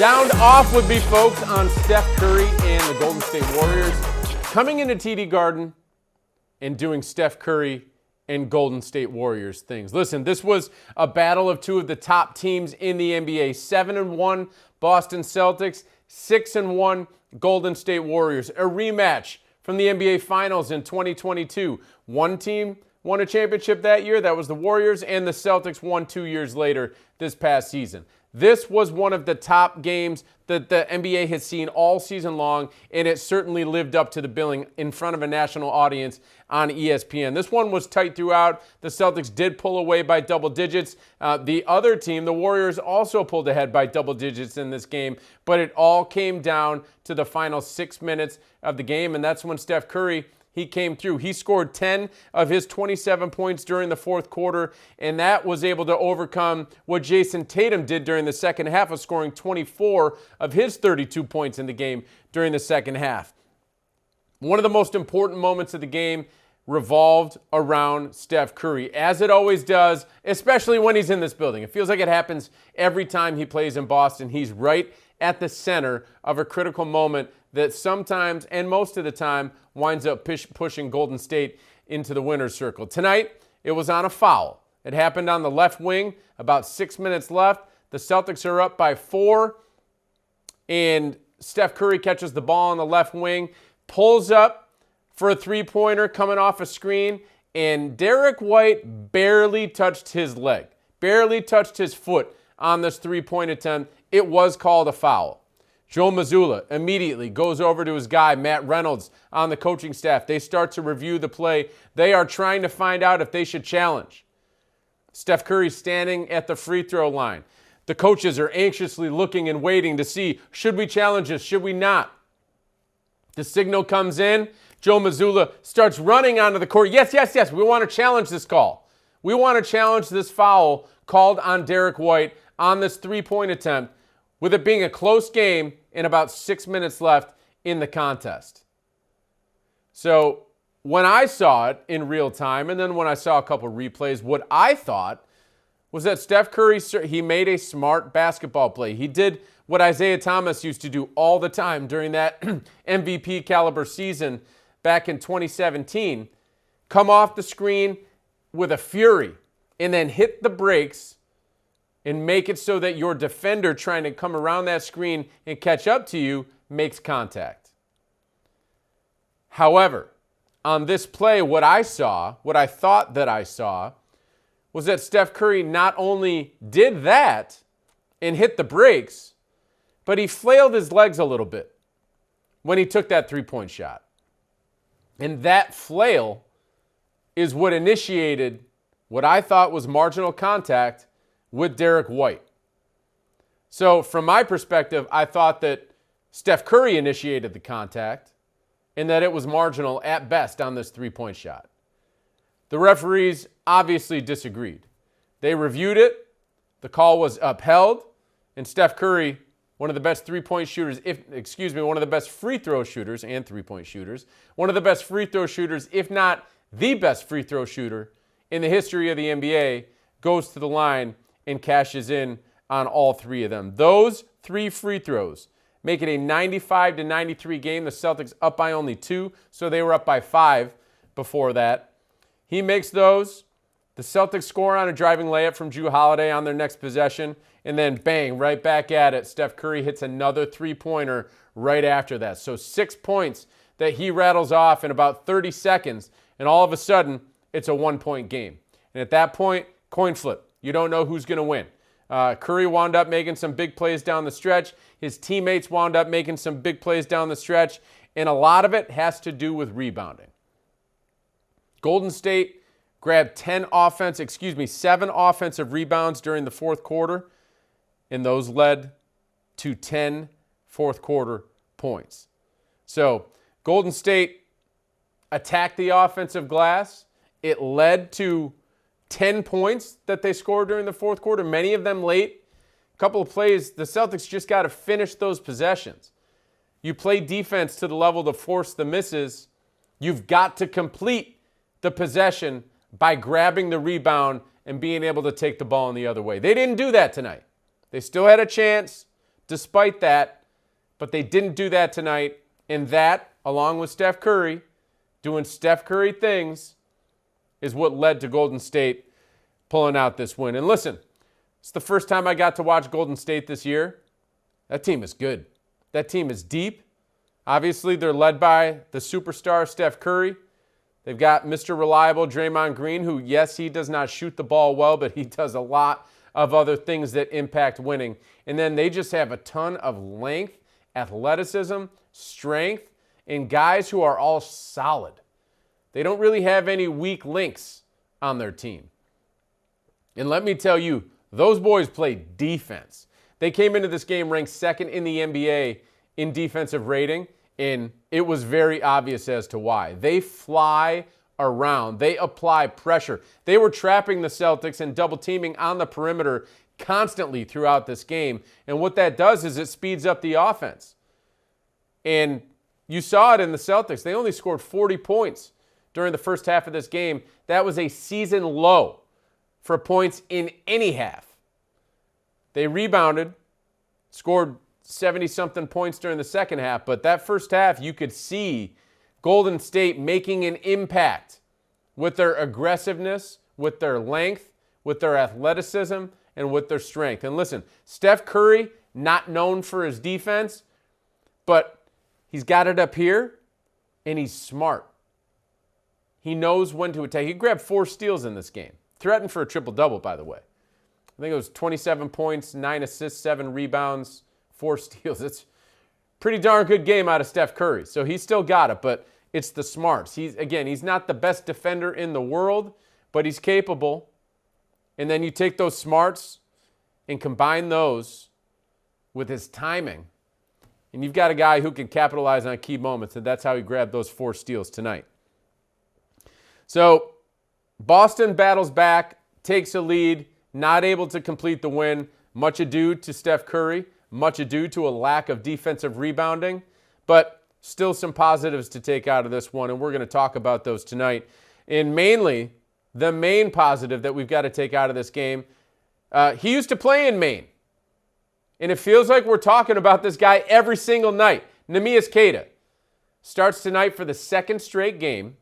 Sound off would be folks on Steph Curry and the Golden State Warriors coming into TD Garden and doing Steph Curry and Golden State Warriors things. Listen, this was a battle of two of the top teams in the NBA. 7-1 Boston Celtics, 6-1 Golden State Warriors. A rematch from the NBA Finals in 2022. One team won a championship that year. That was the Warriors, and the Celtics won 2 years later this past season. This was one of the top games that the NBA has seen all season long, and it certainly lived up to the billing in front of a national audience on ESPN. This one was tight throughout. The Celtics did pull away by double digits. The other team, the Warriors, also pulled ahead by double digits in this game, but it all came down to the final 6 minutes of the game, and that's when Steph Curry, he came through. He scored 10 of his 27 points during the fourth quarter, and that was able to overcome what Jayson Tatum did during the second half of scoring 24 of his 32 points in the game during the second half. One of the most important moments of the game revolved around Steph Curry, as it always does, especially when he's in this building. It feels like it happens every time he plays in Boston. He's right at the center of a critical moment that sometimes, and most of the time, winds up pushing Golden State into the winner's circle. Tonight, it was on a foul. It happened on the left wing, about 6 minutes left. The Celtics are up by 4, and Steph Curry catches the ball on the left wing, pulls up for a three-pointer coming off a screen, and Derek White barely touched his leg, barely touched his foot on this three-point attempt. It was called a foul. Joe Mazzulla immediately goes over to his guy, Matt Reynolds, on the coaching staff. They start to review the play. They are trying to find out if they should challenge. Steph Curry standing at the free throw line. The coaches are anxiously looking and waiting to see, should we challenge this, should we not? The signal comes in. Joe Mazzulla starts running onto the court. Yes, we want to challenge this call. We want to challenge this foul called on Derek White on this three-point attempt, with it being a close game and about 6 minutes left in the contest. So when I saw it in real time, and then when I saw a couple replays, what I thought was that Steph Curry, he made a smart basketball play. He did what Isaiah Thomas used to do all the time during that MVP caliber season back in 2017. Come off the screen with a fury and then hit the brakes and make it so that your defender trying to come around that screen and catch up to you makes contact. However, on this play, what I thought that I saw, was that Steph Curry not only did that and hit the brakes, but he flailed his legs a little bit when he took that three-point shot. And that flail is what initiated what I thought was marginal contact with Derek White. So from my perspective, I thought that Steph Curry initiated the contact and that it was marginal at best on this three-point shot. The referees obviously disagreed. They reviewed it. The call was upheld, and Steph Curry, one of the best three-point shooters, one of the best free throw shooters and three-point shooters, one of the best free throw shooters, if not the best free throw shooter in the history of the NBA, goes to the line and cashes in on all three of them. Those three free throws make it a 95-93 game. The Celtics up by only 2, so they were up by 5 before that. He makes those. The Celtics score on a driving layup from Jrue Holiday on their next possession, and then bang, right back at it. Steph Curry hits another three-pointer right after that. So 6 points that he rattles off in about 30 seconds, and all of a sudden, it's a one-point game. And at that point, coin flip. You don't know who's going to win. Curry wound up making some big plays down the stretch. His teammates wound up making some big plays down the stretch. And a lot of it has to do with rebounding. Golden State grabbed 7 offensive rebounds during the fourth quarter. And those led to 10 fourth quarter points. So Golden State attacked the offensive glass. It led to 10 points that they scored during the fourth quarter, many of them late. A couple of plays, the Celtics just got to finish those possessions. You play defense to the level to force the misses. You've got to complete the possession by grabbing the rebound and being able to take the ball in the other way. They didn't do that tonight. They still had a chance, despite that, but they didn't do that tonight. And that, along with Steph Curry, doing Steph Curry things, is what led to Golden State pulling out this win. And listen, it's the first time I got to watch Golden State this year. That team is good. That team is deep. Obviously, they're led by the superstar Steph Curry. They've got Mr. Reliable Draymond Green, who, yes, he does not shoot the ball well, but he does a lot of other things that impact winning. And then they just have a ton of length, athleticism, strength, and guys who are all solid. They don't really have any weak links on their team. And let me tell you, those boys play defense. They came into this game ranked second in the NBA in defensive rating, and it was very obvious as to why. They fly around. They apply pressure. They were trapping the Celtics and double teaming on the perimeter constantly throughout this game. And what that does is it speeds up the offense. And you saw it in the Celtics. They only scored 40 points during the first half of this game. That was a season low for points in any half. They rebounded, scored 70-something points during the second half, but that first half you could see Golden State making an impact with their aggressiveness, with their length, with their athleticism, and with their strength. And listen, Steph Curry, not known for his defense, but he's got it up here, and he's smart. He knows when to attack. He grabbed 4 steals in this game. Threatened for a triple-double, by the way. I think it was 27 points, 9 assists, 7 rebounds, 4 steals. It's a pretty darn good game out of Steph Curry. So he's still got it, but it's the smarts. He's not the best defender in the world, but he's capable. And then you take those smarts and combine those with his timing, and you've got a guy who can capitalize on key moments, and that's how he grabbed those 4 steals tonight. So Boston battles back, takes a lead, not able to complete the win. Much ado to Steph Curry, much ado to a lack of defensive rebounding, but still some positives to take out of this one, and we're going to talk about those tonight. And mainly, the main positive that we've got to take out of this game, he used to play in Maine. And it feels like we're talking about this guy every single night. Neemias Queta starts tonight for the second straight game,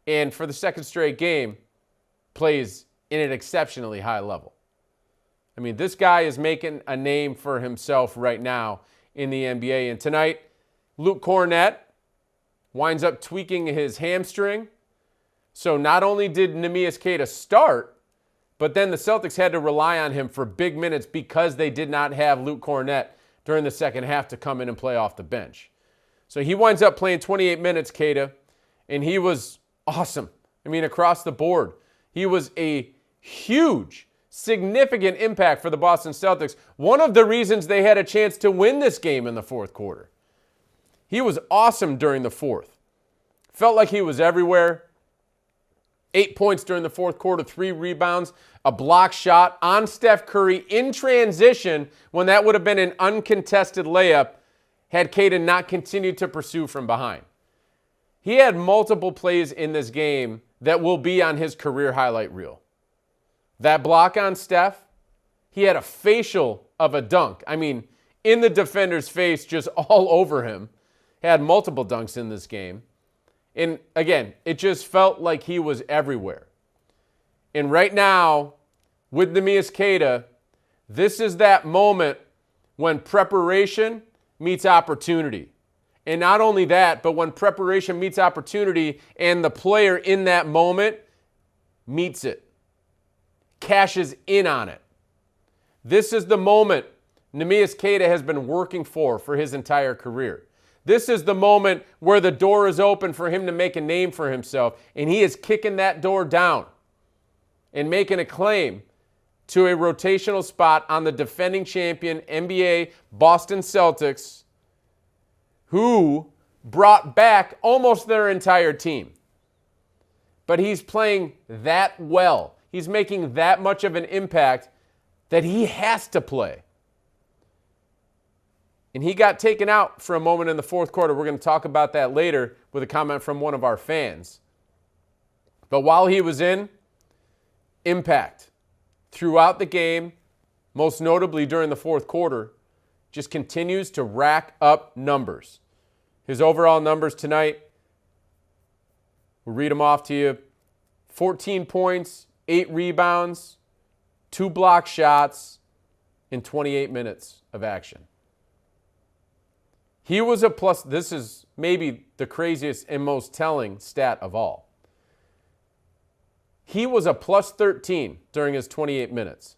and for the second straight game, plays in an exceptionally high level. I mean, this guy is making a name for himself right now in the NBA. And tonight, Luke Kornet winds up tweaking his hamstring. So not only did Neemias Queta start, but then the Celtics had to rely on him for big minutes because they did not have Luke Kornet during the second half to come in and play off the bench. So he winds up playing 28 minutes, Queta, and he was awesome. I mean, across the board. He was a huge, significant impact for the Boston Celtics. One of the reasons they had a chance to win this game in the fourth quarter. He was awesome during the fourth. Felt like he was everywhere. 8 points during the fourth quarter, 3 rebounds, a block shot on Steph Curry in transition when that would have been an uncontested layup had Queta not continued to pursue from behind. He had multiple plays in this game that will be on his career highlight reel. That block on Steph, he had a facial of a dunk. I mean, in the defender's face, just all over him. He had multiple dunks in this game. And again, it just felt like he was everywhere. And right now, with Neemias Queta, this is that moment when preparation meets opportunity. And not only that, but when preparation meets opportunity and the player in that moment meets it, cashes in on it. This is the moment Neemias Queta has been working for his entire career. This is the moment where the door is open for him to make a name for himself, and he is kicking that door down and making a claim to a rotational spot on the defending champion NBA Boston Celtics, who brought back almost their entire team. But he's playing that well. He's making that much of an impact that he has to play. And he got taken out for a moment in the fourth quarter. We're going to talk about that later with a comment from one of our fans. But while he was in, impact throughout the game, most notably during the fourth quarter, just continues to rack up numbers. His overall numbers tonight, we'll read them off to you. 14 points, 8 rebounds, 2 block shots in 28 minutes of action. He was a plus. This is maybe the craziest and most telling stat of all. He was a plus 13 during his 28 minutes.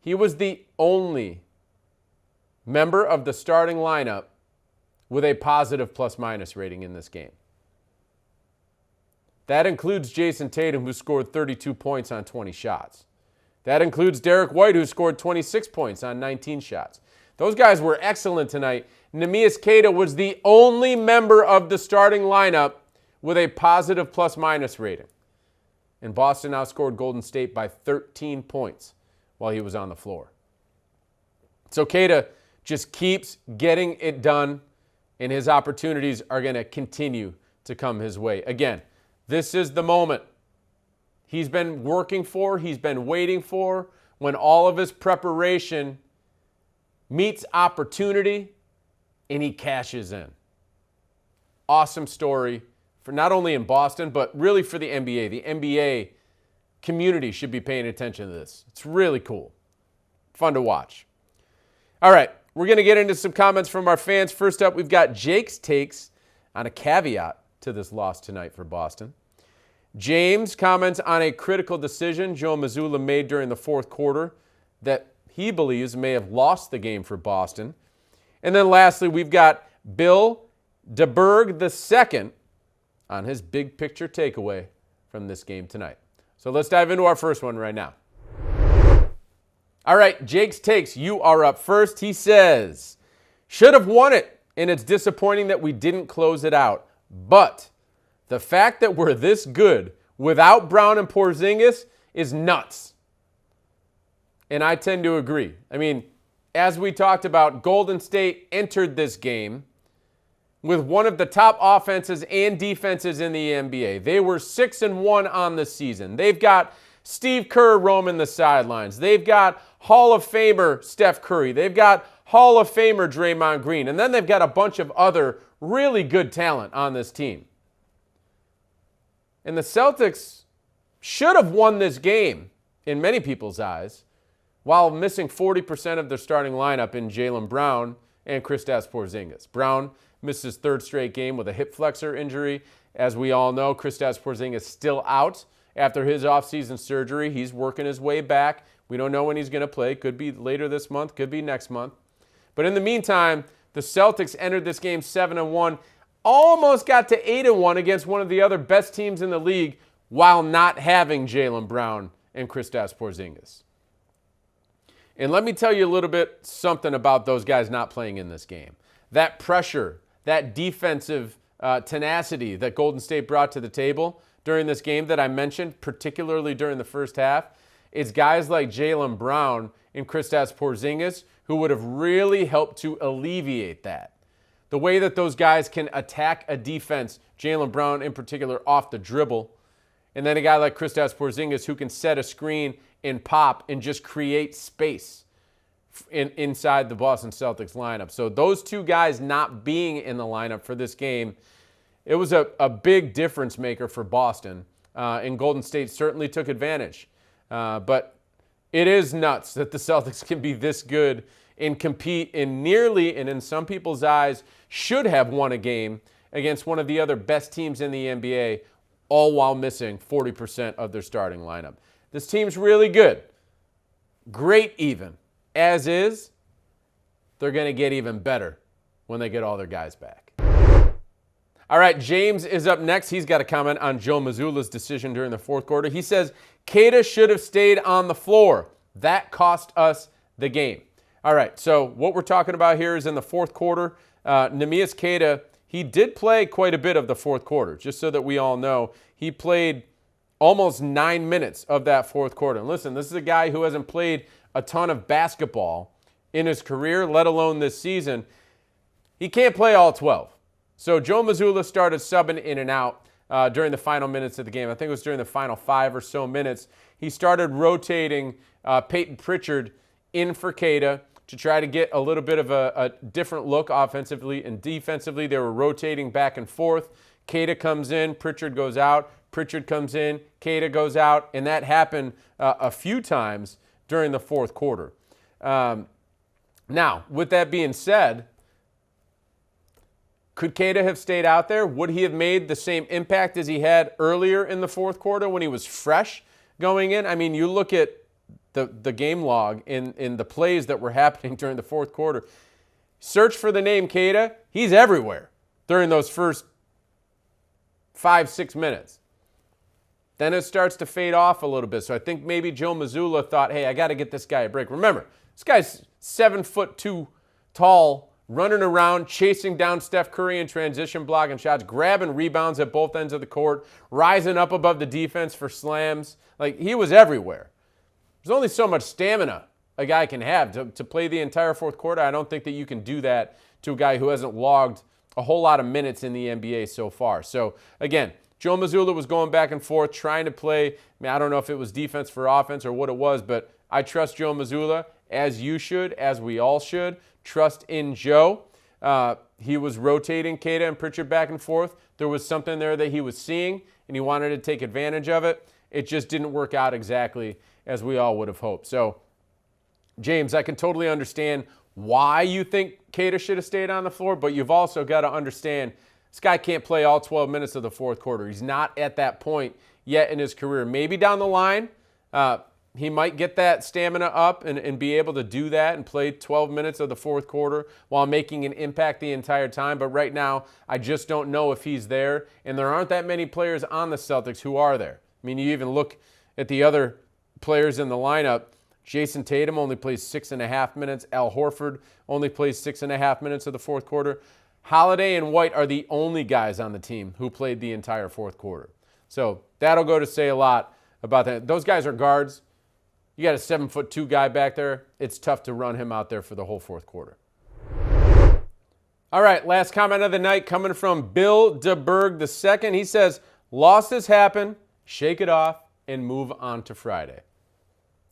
He was the only member of the starting lineup with a positive plus-minus rating in this game. That includes Jayson Tatum, who scored 32 points on 20 shots. That includes Derek White, who scored 26 points on 19 shots. Those guys were excellent tonight. Neemias Queta was the only member of the starting lineup with a positive plus-minus rating. And Boston outscored Golden State by 13 points while he was on the floor. So Queta just keeps getting it done, and his opportunities are going to continue to come his way. Again, this is the moment he's been working for, he's been waiting for, when all of his preparation meets opportunity and he cashes in. Awesome story for not only in Boston, but really for the NBA. The NBA community should be paying attention to this. It's really cool. Fun to watch. All right, we're going to get into some comments from our fans. First up, we've got Jake's takes on a caveat to this loss tonight for Boston. James comments on a critical decision Joe Mazzulla made during the fourth quarter that he believes may have lost the game for Boston. And then lastly, we've got Bill DeBerg II on his big picture takeaway from this game tonight. So let's dive into our first one right now. All right, Jake's takes, you are up first. He says, should have won it, and it's disappointing that we didn't close it out. But the fact that we're this good without Brown and Porzingis is nuts. And I tend to agree. I mean, as we talked about, Golden State entered this game with one of the top offenses and defenses in the NBA. They were 6-1 on the season. They've got Steve Kerr roaming the sidelines. They've got Hall of Famer Steph Curry. They've got Hall of Famer Draymond Green. And then they've got a bunch of other really good talent on this team. And the Celtics should have won this game, in many people's eyes, while missing 40% of their starting lineup in Jaylen Brown and Kristaps Porzingis. Brown missed his third straight game with a hip flexor injury. As we all know, Kristaps Porzingis still out after his offseason surgery. He's working his way back. We don't know when he's going to play. Could be later this month, could be next month. But in the meantime, the Celtics entered this game 7-1, almost got to 8-1 against one of the other best teams in the league while not having Jaylen Brown and Kristaps Porzingis. And let me tell you a little bit something about those guys not playing in this game. That pressure, that defensive tenacity that Golden State brought to the table during this game that I mentioned, particularly during the first half, it's guys like Jaylen Brown and Kristaps Porzingis who would have really helped to alleviate that. The way that those guys can attack a defense, Jaylen Brown in particular, off the dribble, and then a guy like Kristaps Porzingis who can set a screen and pop and just create space inside the Boston Celtics lineup. So those two guys not being in the lineup for this game, it was a big difference maker for Boston, and Golden State certainly took advantage. But it is nuts that the Celtics can be this good and compete in nearly, and in some people's eyes, should have won a game against one of the other best teams in the NBA, all while missing 40% of their starting lineup. This team's really good. Great even. As is, they're going to get even better when they get all their guys back. All right, James is up next. He's got a comment on Joe Mazzulla's decision during the fourth quarter. He says, Queta should have stayed on the floor. That cost us the game. All right, so what we're talking about here is in the fourth quarter, Neemias Queta, he did play quite a bit of the fourth quarter, just so that we all know. He played almost 9 minutes of that fourth quarter. And listen, this is a guy who hasn't played a ton of basketball in his career, let alone this season. He can't play all 12. So Joe Mazzulla started subbing in and out during the final minutes of the game. I think it was during the final 5 or so minutes. He started rotating Peyton Pritchard in for Queta. to try to get a little bit of a different look offensively and defensively. They were rotating back and forth. Queta comes in, Pritchard goes out. Pritchard comes in, Queta goes out, and that happened a few times during the fourth quarter. Now, with that being said, could Queta have stayed out there? Would he have made the same impact as he had earlier in the fourth quarter when he was fresh going in? I mean, you look at the game log in the plays that were happening during the fourth quarter. Search for the name Queta. He's everywhere during those first 5-6 minutes. Then it starts to fade off a little bit. So I think maybe Joe Mazzulla thought, hey, I got to get this guy a break. Remember, this guy's 7'2" tall, running around, chasing down Steph Curry in transition blocking shots, grabbing rebounds at both ends of the court, rising up above the defense for slams. Like, he was everywhere. There's only so much stamina a guy can have to play the entire fourth quarter. I don't think that you can do that to a guy who hasn't logged a whole lot of minutes in the NBA so far. So, again, Joe Mazzulla was going back and forth, trying to play. I don't know if it was defense for offense or what it was, but I trust Joe Mazzulla, as you should, as we all should. Trust in Joe. He was rotating Queta and Pritchard back and forth. There was something there that he was seeing, and he wanted to take advantage of it. It just didn't work out exactly as we all would have hoped. So, James, I can totally understand why you think Queta should have stayed on the floor, but you've also got to understand this guy can't play all 12 minutes of the fourth quarter. He's not at that point yet in his career. Maybe down the line, he might get that stamina up and be able to do that and play 12 minutes of the fourth quarter while making an impact the entire time. But right now, I just don't know if he's there. And there aren't that many players on the Celtics who are there. I mean, you even look at the other players in the lineup. Jayson Tatum only plays 6.5 minutes. Al Horford only plays 6.5 minutes of the fourth quarter. Holiday and White are the only guys on the team who played the entire fourth quarter. So that'll go to say a lot about that. Those guys are guards. You got a 7'2" guy back there. It's tough to run him out there for the whole fourth quarter. All right, last comment of the night coming from Bill DeBerg II. He says, losses happen, shake it off, and move on to Friday.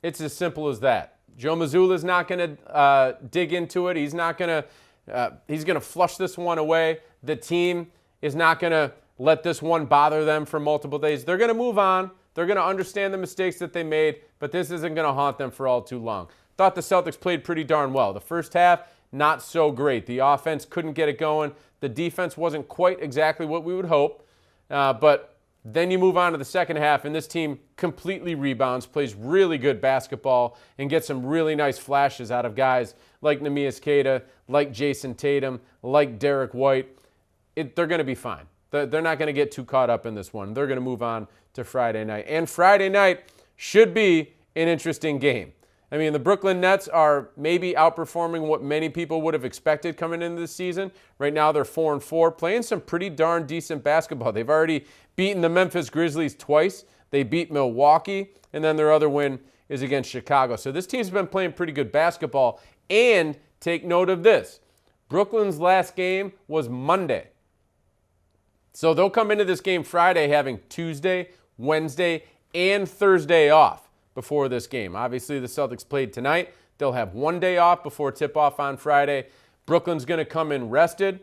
It's as simple as that. Joe Mazzulla's not going to dig into it. He's going to flush this one away. The team is not going to let this one bother them for multiple days. They're going to move on. They're going to understand the mistakes that they made, but this isn't going to haunt them for all too long. Thought the Celtics played pretty darn well. The first half, not so great. The offense couldn't get it going. The defense wasn't quite exactly what we would hope, but then you move on to the second half, and this team completely rebounds, plays really good basketball, and gets some really nice flashes out of guys like Neemias Queta, like Jayson Tatum, like Derek White. They're going to be fine. They're not going to get too caught up in this one. They're going to move on to Friday night. And Friday night should be an interesting game. I mean, the Brooklyn Nets are maybe outperforming what many people would have expected coming into the season. Right now, they're 4-4, playing some pretty darn decent basketball. They've already beaten the Memphis Grizzlies twice. They beat Milwaukee, and then their other win is against Chicago. So this team's been playing pretty good basketball. And take note of this. Brooklyn's last game was Monday. So they'll come into this game Friday having Tuesday, Wednesday, and Thursday off before this game. Obviously, the Celtics played tonight. They'll have one day off before tip-off on Friday. Brooklyn's going to come in rested.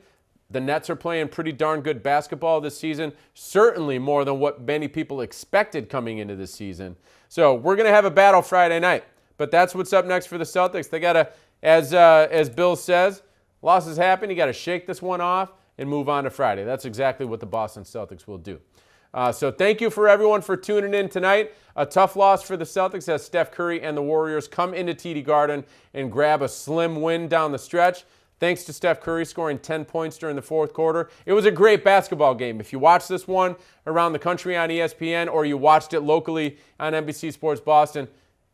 The Nets are playing pretty darn good basketball this season, certainly more than what many people expected coming into this season. So we're going to have a battle Friday night. But that's what's up next for the Celtics. They got to, as Bill says, losses happen. You got to shake this one off and move on to Friday. That's exactly what the Boston Celtics will do. So thank you for everyone for tuning in tonight. A tough loss for the Celtics as Steph Curry and the Warriors come into TD Garden and grab a slim win down the stretch. Thanks to Steph Curry scoring 10 points during the fourth quarter. It was a great basketball game. If you watched this one around the country on ESPN or you watched it locally on NBC Sports Boston,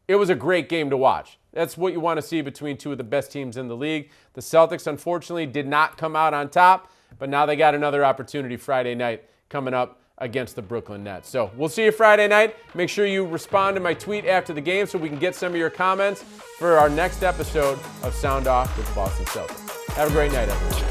it was a great game to watch. That's what you want to see between two of the best teams in the league. The Celtics, unfortunately, did not come out on top, but now they got another opportunity Friday night coming up against the Brooklyn Nets. So we'll see you Friday night. Make sure you respond to my tweet after the game so we can get some of your comments for our next episode of Sound Off with the Boston Celtics. Have a great night, everyone.